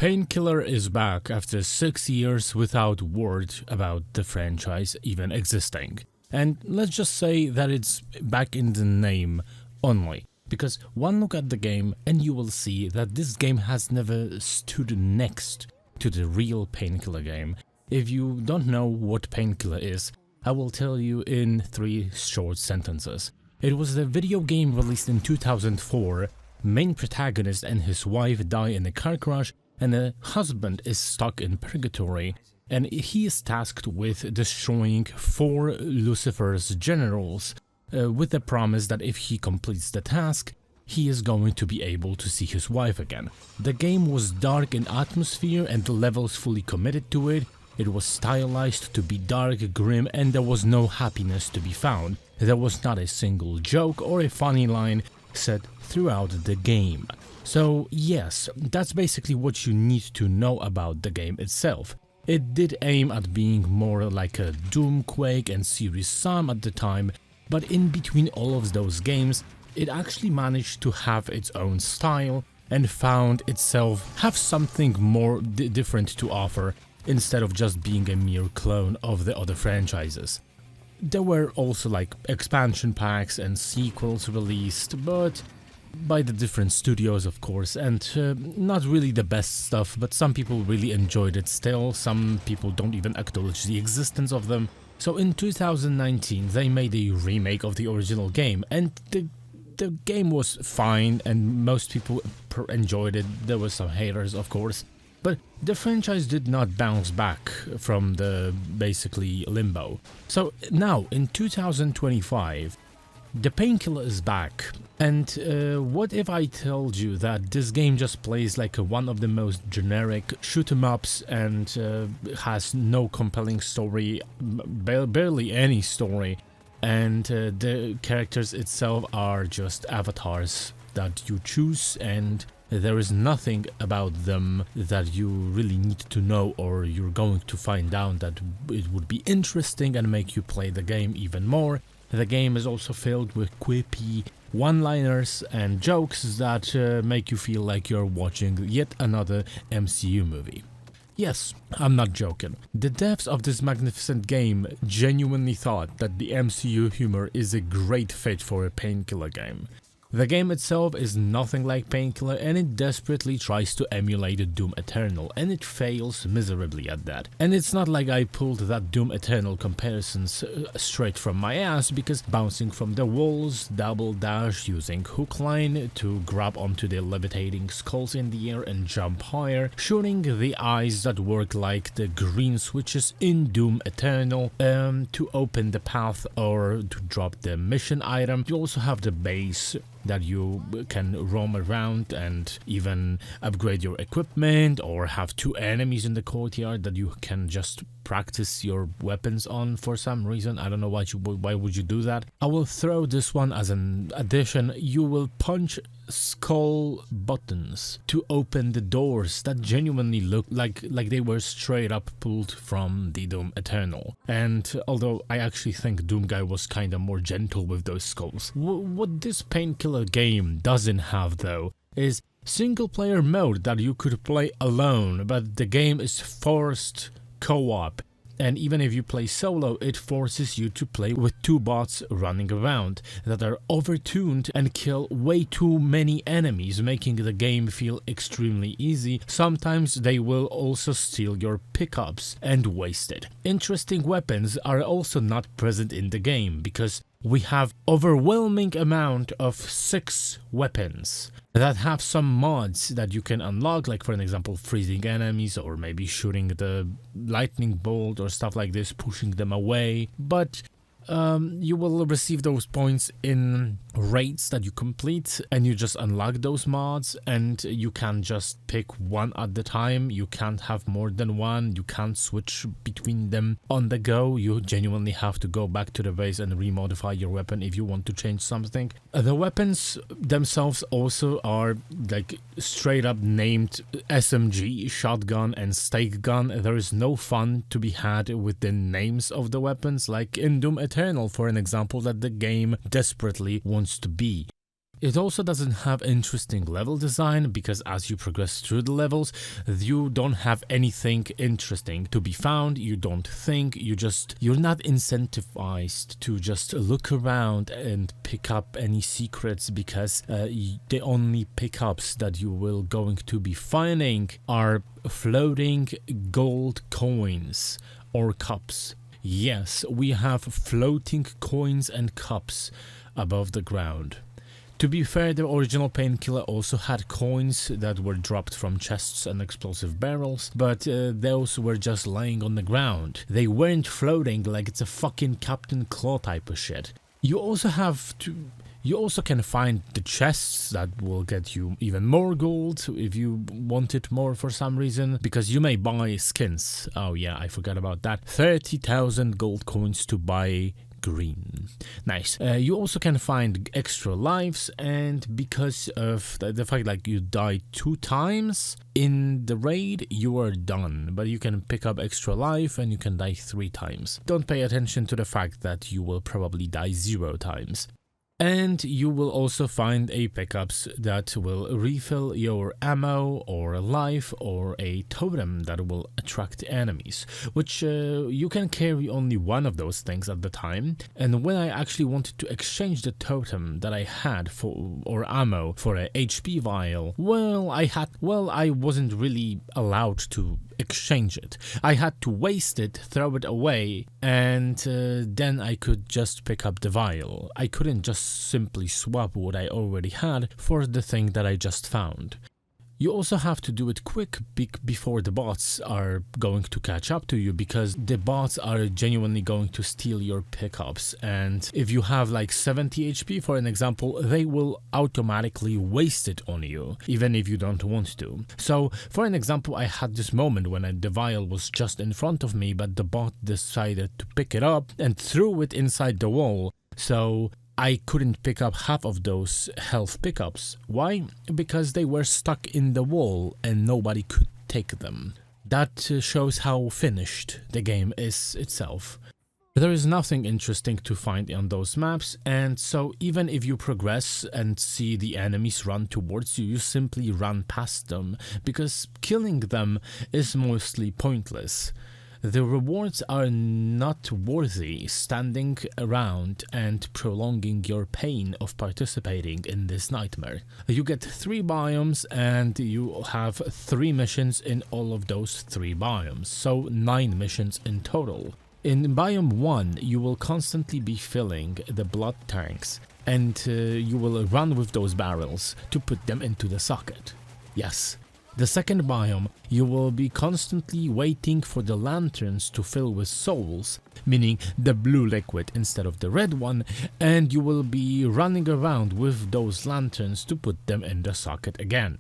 Painkiller is back after 6 years without word about the franchise even existing. And let's just say that it's back in the name only, because one look at the game and you will see that this game has never stood next to the real Painkiller game. If you don't know what Painkiller is, I will tell you in 3 short sentences. It was a video game released in 2004. Main protagonist and his wife die in a car crash, and the husband is stuck in purgatory, and he is tasked with destroying 4 Lucifer's generals, with the promise that if he completes the task, he is going to be able to see his wife again. The game was dark in atmosphere and the levels fully committed to it. It was stylized to be dark, grim, and there was no happiness to be found. There was not a single joke or a funny line said throughout the game. So yes, that's basically what you need to know about the game itself. It did aim at being more like a Doom, Quake and Serious Sam at the time, but in between all of those games, it actually managed to have its own style and found itself have something more different to offer instead of just being a mere clone of the other franchises. There were also like expansion packs and sequels released, but by the different studios of course, and not really the best stuff, but some people really enjoyed it still, some people don't even acknowledge the existence of them. So in 2019 they made a remake of the original game, and the game was fine and most people enjoyed it. There were some haters of course, but the franchise did not bounce back from the basically limbo. So now in 2025 the Painkiller is back, and what if I told you that this game just plays like one of the most generic shoot-em-ups and has no compelling story, barely any story, and the characters itself are just avatars that you choose, and there is nothing about them that you really need to know, or you're going to find out that it would be interesting and make you play the game even more. The game is also filled with quippy one-liners and jokes that make you feel like you're watching yet another MCU movie. Yes, I'm not joking. The devs of this magnificent game genuinely thought that the MCU humor is a great fit for a Painkiller game. The game itself is nothing like Painkiller, and it desperately tries to emulate Doom Eternal, and it fails miserably at that. And it's not like I pulled that Doom Eternal comparisons straight from my ass, because bouncing from the walls, double dash, using hook line to grab onto the levitating skulls in the air and jump higher, shooting the eyes that work like the green switches in Doom Eternal to open the path or to drop the mission item. You also have the base that you can roam around and even upgrade your equipment, or have 2 enemies in the courtyard that you can just practice your weapons on for some reason. I don't know why would you do that. I will throw this one as an addition. You will punch skull buttons to open the doors that genuinely look like they were straight up pulled from the Doom Eternal. And although I actually think Doom Guy was kinda more gentle with those skulls, what this Painkiller game doesn't have though is single player mode that you could play alone, but the game is forced co-op. And even if you play solo, it forces you to play with 2 bots running around that are overtuned and kill way too many enemies, making the game feel extremely easy. Sometimes they will also steal your pickups and waste it. Interesting weapons are also not present in the game, because we have overwhelming amount of 6 weapons that have some mods that you can unlock, like for an example freezing enemies, or maybe shooting the lightning bolt or stuff like this, pushing them away. But you will receive those points in raids that you complete, and you just unlock those mods, and you can just pick one at the time. You can't have more than one, you can't switch between them on the go. You genuinely have to go back to the base and remodify your weapon if you want to change something. The weapons themselves also are like straight up named SMG, shotgun and stake gun. There is no fun to be had with the names of the weapons, like in Doom Eternal for an example, that the game desperately wants to be. It also doesn't have interesting level design because as you progress through the levels, you don't have anything interesting to be found, you don't think, you're not incentivized to just look around and pick up any secrets because the only pickups that you will going to be finding are floating gold coins or cups. Yes, we have floating coins and cups above the ground. To be fair, the original Painkiller also had coins that were dropped from chests and explosive barrels, but those were just laying on the ground. They weren't floating like it's a fucking Captain Claw type of shit. You also can find the chests that will get you even more gold if you want it more for some reason, because you may buy skins. Oh yeah, I forgot about that. 30,000 gold coins to buy green. Nice. You also can find extra lives, and because of the fact like you die 2 times in the raid, you are done, but you can pick up extra life and you can die 3 times. Don't pay attention to the fact that you will probably die 0 times. And you will also find a pickups that will refill your ammo or life, or a totem that will attract enemies, which you can carry only one of those things at the time. And when I actually wanted to exchange the totem that I had or ammo for a HP vial, I wasn't really allowed to exchange it. I had to waste it, throw it away, and then I could just pick up the vial. I couldn't just simply swap what I already had for the thing that I just found. You also have to do it quick before the bots are going to catch up to you, because the bots are genuinely going to steal your pickups, and if you have like 70 HP for an example, they will automatically waste it on you, even if you don't want to. So for an example, I had this moment when the vial was just in front of me, but the bot decided to pick it up and threw it inside the wall, so I couldn't pick up half of those health pickups. Why? Because they were stuck in the wall and nobody could take them. That shows how finished the game is itself. There is nothing interesting to find on those maps, and so even if you progress and see the enemies run towards you, you simply run past them, because killing them is mostly pointless. The rewards are not worthy standing around and prolonging your pain of participating in this nightmare. You get 3 biomes and you have 3 missions in all of those 3 biomes, so 9 missions in total. In biome 1, you will constantly be filling the blood tanks, and you will run with those barrels to put them into the socket. Yes. The second biome, you will be constantly waiting for the lanterns to fill with souls, meaning the blue liquid instead of the red one, and you will be running around with those lanterns to put them in the socket again.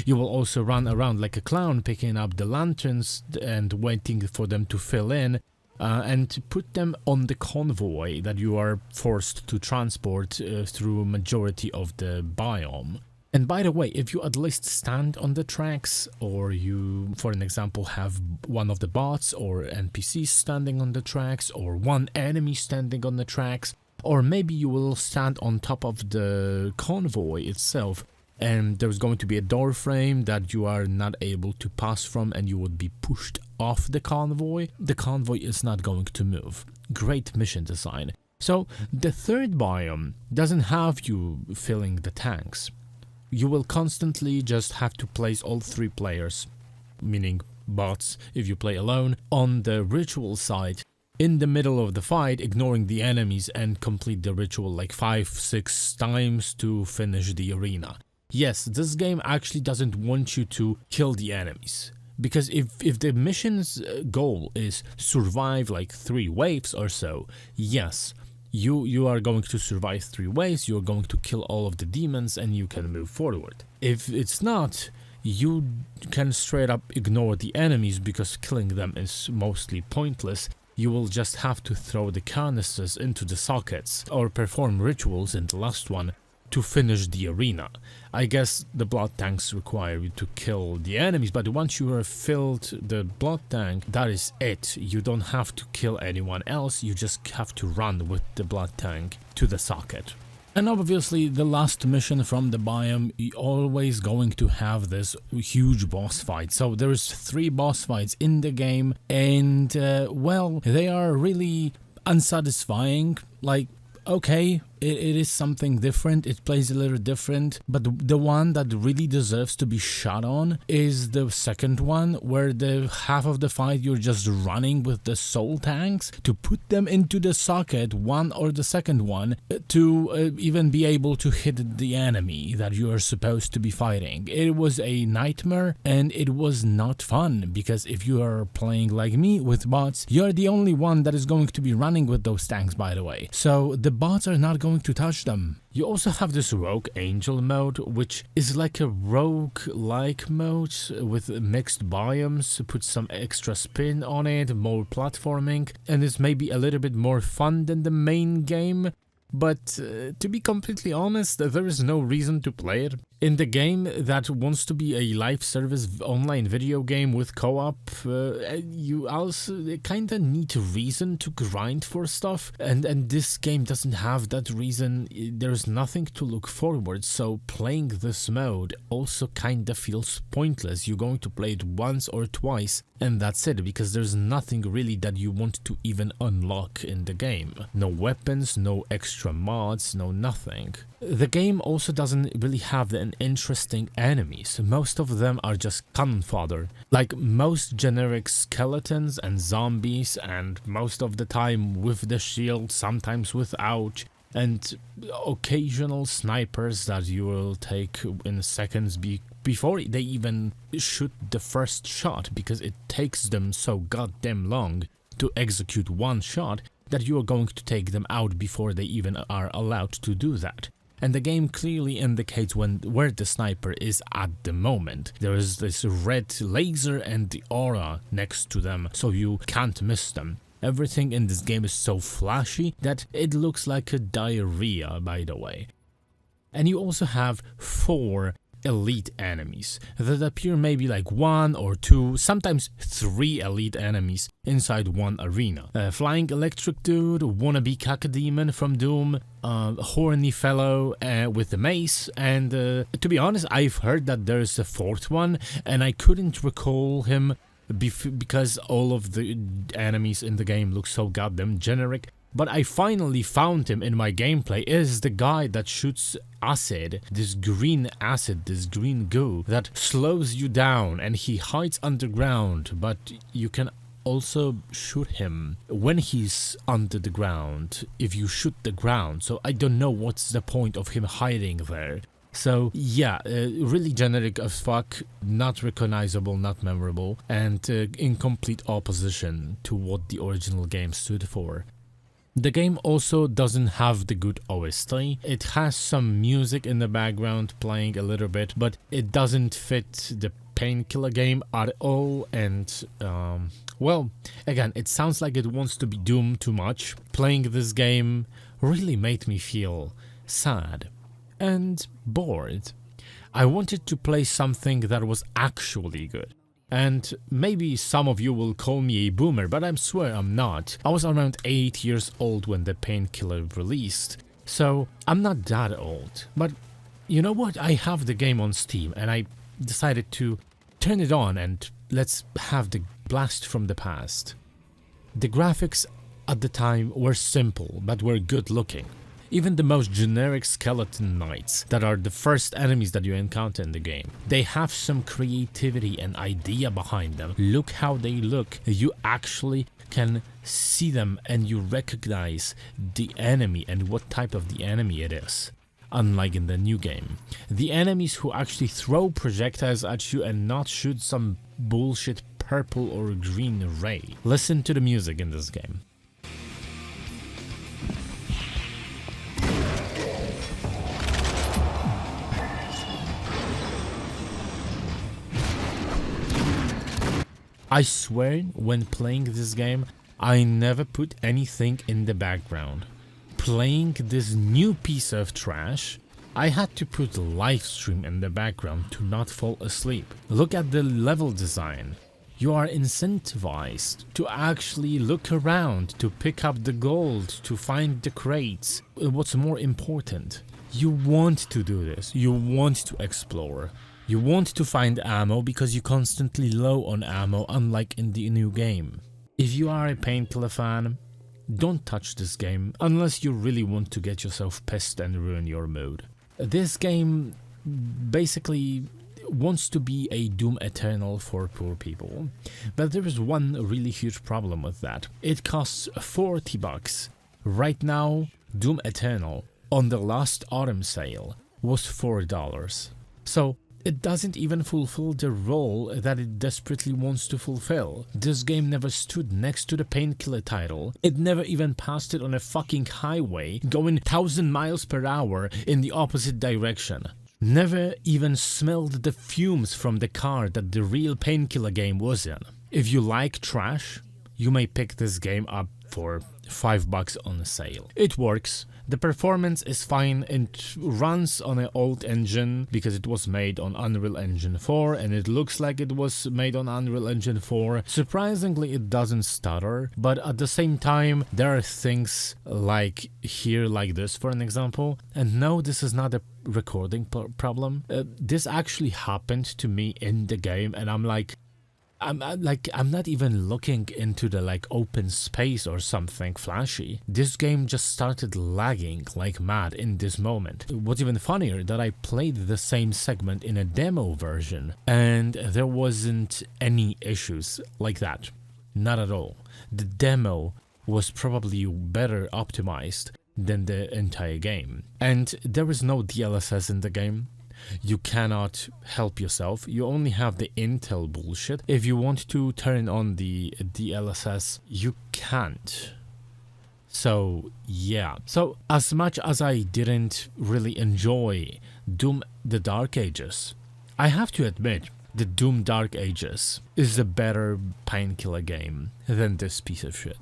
You will also run around like a clown picking up the lanterns and waiting for them to fill in, and put them on the convoy that you are forced to transport through majority of the biome. And by the way, if you at least stand on the tracks, or you, for an example, have one of the bots or NPCs standing on the tracks, or one enemy standing on the tracks, or maybe you will stand on top of the convoy itself, and there's going to be a door frame that you are not able to pass from, and you would be pushed off the convoy is not going to move. Great mission design. So the third biome doesn't have you filling the tanks. You will constantly just have to place all 3 players, meaning bots if you play alone, on the ritual side in the middle of the fight, ignoring the enemies, and complete the ritual like 5-6 times to finish the arena. Yes, this game actually doesn't want you to kill the enemies, because if the mission's goal is survive like 3 waves or so, yes, you are going to survive 3 waves, you're going to kill all of the demons and you can move forward. If it's not, you can straight up ignore the enemies because killing them is mostly pointless. You will just have to throw the canisters into the sockets or perform rituals in the last one to finish the arena. I guess the blood tanks require you to kill the enemies, but once you have filled the blood tank, that is it. You don't have to kill anyone else, you just have to run with the blood tank to the socket. And obviously the last mission from the biome always going to have this huge boss fight. So there's 3 boss fights in the game, and well, they are really unsatisfying. Like, okay, it is something different, it plays a little different, but the one that really deserves to be shot on is the second one, where the half of the fight you're just running with the soul tanks to put them into the socket, one or the second one, to even be able to hit the enemy that you are supposed to be fighting. It was a nightmare, and it was not fun, because if you are playing like me with bots, you're the only one that is going to be running with those tanks, by the way. So the bots are not going to touch them. You also have this Rogue Angel mode, which is like a rogue-like mode with mixed biomes, put some extra spin on it, more platforming, and is maybe a little bit more fun than the main game. But to be completely honest, there is no reason to play it. In the game that wants to be a live service online video game with co-op, you also kinda need a reason to grind for stuff, and this game doesn't have that reason. There's nothing to look forward, so playing this mode also kinda feels pointless. You're going to play it once or twice, and that's it, because there's nothing really that you want to even unlock in the game. No weapons, no extra mods, no nothing. The game also doesn't really have an interesting enemies. Most of them are just cannon fodder, like most generic skeletons and zombies, and most of the time with the shield, sometimes without, and occasional snipers that you will take in seconds before they even shoot the first shot, because it takes them so goddamn long to execute one shot that you are going to take them out before they even are allowed to do that. And the game clearly indicates where the sniper is at the moment. There is this red laser and the aura next to them, so you can't miss them. Everything in this game is so flashy that it looks like a diarrhea, by the way. And you also have 4 elite enemies that appear maybe like 1 or 2, sometimes 3 elite enemies inside one arena. Flying electric dude, wannabe cacodemon from Doom, horny fellow with a mace, and to be honest, I've heard that there's a 4th one, and I couldn't recall him because all of the enemies in the game look so goddamn generic. But I finally found him in my gameplay. It is the guy that shoots acid, this green goo that slows you down, and he hides underground, but you can also shoot him when he's under the ground if you shoot the ground. So I don't know what's the point of him hiding there. So yeah, really generic as fuck, not recognizable, not memorable, and in complete opposition to what the original game stood for. The game also doesn't have the good OST. It has some music in the background playing a little bit, but it doesn't fit the Painkiller game at all, and well, again, it sounds like it wants to be Doom too much. Playing this game really made me feel sad and bored. I wanted to play something that was actually good. And maybe some of you will call me a boomer, but I swear I'm not. I was around 8 years old when the Painkiller released, so I'm not that old. But you know what? I have the game on Steam, and I decided to turn it on and let's have the blast from the past. The graphics at the time were simple, but were good looking. Even the most generic skeleton knights that are the first enemies that you encounter in the game, they have some creativity and idea behind them. Look how they look. You actually can see them and you recognize the enemy and what type of the enemy it is. Unlike in the new game, the enemies who actually throw projectiles at you and not shoot some bullshit purple or green ray. Listen to the music in this game. I swear, when playing this game, I never put anything in the background. Playing this new piece of trash, I had to put live stream in the background to not fall asleep. Look at the level design. You are incentivized to actually look around, to pick up the gold, to find the crates. What's more important, you want to do this, you want to explore. You want to find ammo because you're constantly low on ammo, unlike in the new game. If you are a Painkiller fan, don't touch this game unless you really want to get yourself pissed and ruin your mood. This game basically wants to be a Doom Eternal for poor people, but there is one really huge problem with that. It costs $40. Right now, Doom Eternal on the last autumn sale was $4. So it doesn't even fulfill the role that it desperately wants to fulfill. This game never stood next to the Painkiller title. It never even passed it on a fucking highway going 1,000 miles per hour in the opposite direction. Never even smelled the fumes from the car that the real Painkiller game was in. If you like trash, you may pick this game up for $5 on sale. It works. The performance is fine. It runs on an old engine because it was made on Unreal Engine 4 and it looks like it was made on Unreal Engine 4. Surprisingly, it doesn't stutter, but at the same time, there are things like here, like this for an example. And no, this is not a recording problem. This actually happened to me in the game and I'm not even looking into the open space or something flashy. This game just started lagging like mad in this moment. What's even funnier that I played the same segment in a demo version and there wasn't any issues like that. Not at all. The demo was probably better optimized than the entire game. And there is no DLSS in the game. You cannot help yourself. You only have the Intel bullshit. If you want to turn on the DLSS, you can't. So yeah. So as much as I didn't really enjoy Doom the Dark Ages, I have to admit the Doom Dark Ages is a better Painkiller game than this piece of shit.